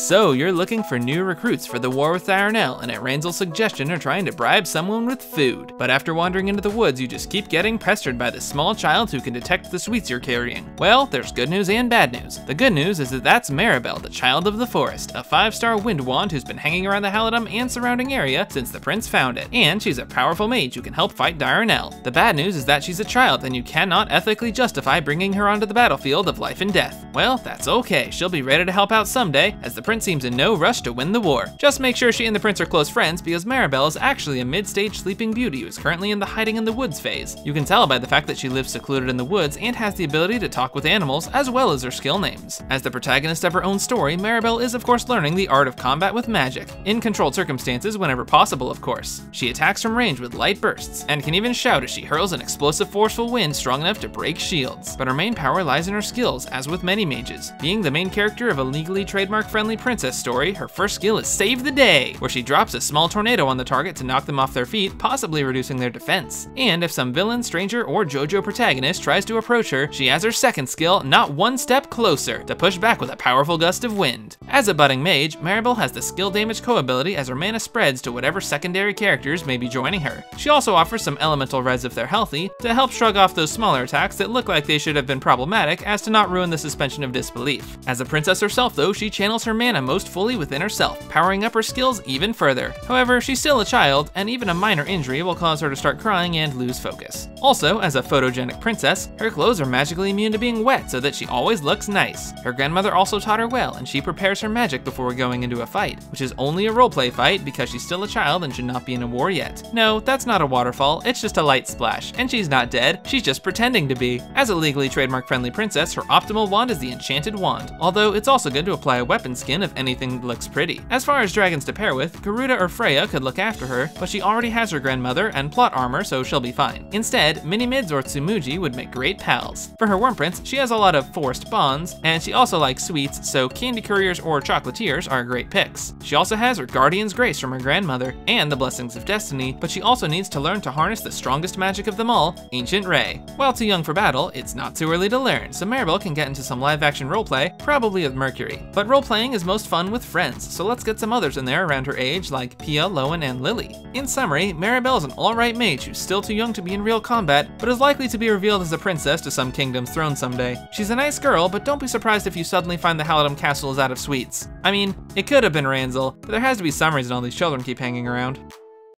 So you're looking for new recruits for the war with Darnell, and at Ranzel's suggestion are trying to bribe someone with food. But after wandering into the woods, you just keep getting pestered by this small child who can detect the sweets you're carrying. Well, there's good news and bad news. The good news is that that's Maribelle, the child of the forest, a 5-star wind wand who's been hanging around the Halidom and surrounding area since the prince found it. And she's a powerful mage who can help fight Darnell. The bad news is that she's a child and you cannot ethically justify bringing her onto the battlefield of life and death. Well, that's okay. She'll be ready to help out someday, as the prince seems in no rush to win the war. Just make sure she and the prince are close friends, because Maribelle is actually a mid-stage sleeping beauty who is currently in the hiding in the woods phase. You can tell by the fact that she lives secluded in the woods and has the ability to talk with animals as well as her skill names. As the protagonist of her own story, Maribelle is of course learning the art of combat with magic, in controlled circumstances whenever possible of course. She attacks from range with light bursts, and can even shout as she hurls an explosive forceful wind strong enough to break shields. But her main power lies in her skills, as with many mages. Being the main character of a legally trademark-friendly princess story, her first skill is Save the Day, where she drops a small tornado on the target to knock them off their feet, possibly reducing their defense. And if some villain, stranger, or JoJo protagonist tries to approach her, she has her second skill, Not One Step Closer, to push back with a powerful gust of wind. As a budding mage, Maribelle has the skill damage co-ability as her mana spreads to whatever secondary characters may be joining her. She also offers some elemental res if they're healthy, to help shrug off those smaller attacks that look like they should have been problematic as to not ruin the suspension of disbelief. As a princess herself though, she channels her mana most fully within herself, powering up her skills even further. However, she's still a child, and even a minor injury will cause her to start crying and lose focus. Also, as a photogenic princess, her clothes are magically immune to being wet so that she always looks nice. Her grandmother also taught her well, and she prepares her magic before going into a fight, which is only a roleplay fight because she's still a child and should not be in a war yet. No, that's not a waterfall, it's just a light splash, and she's not dead, she's just pretending to be. As a legally trademark-friendly princess, her optimal wand is the Enchanted Wand, although it's also good to apply a weapon skin if anything looks pretty. As far as dragons to pair with, Garuda or Freya could look after her, but she already has her grandmother and plot armor, so she'll be fine. Instead, Mini-Mids or Tsumuji would make great pals. For her Worm Prince, she has a lot of forced bonds, and she also likes sweets, so candy couriers or chocolatiers are great picks. She also has her Guardian's Grace from her grandmother, and the Blessings of Destiny, but she also needs to learn to harness the strongest magic of them all, Ancient Ray. While too young for battle, it's not too early to learn, so Maribelle can get into some live-action roleplay, probably with Mercury. But roleplaying is most fun with friends, so let's get some others in there around her age like Pia, Lowen, and Lily. In summary, Maribelle is an alright mage who's still too young to be in real combat, but is likely to be revealed as a princess to some kingdom's throne someday. She's a nice girl, but don't be surprised if you suddenly find the Halidom castle is out of sweets. I mean, it could have been Ranzel, but there has to be some reason all these children keep hanging around.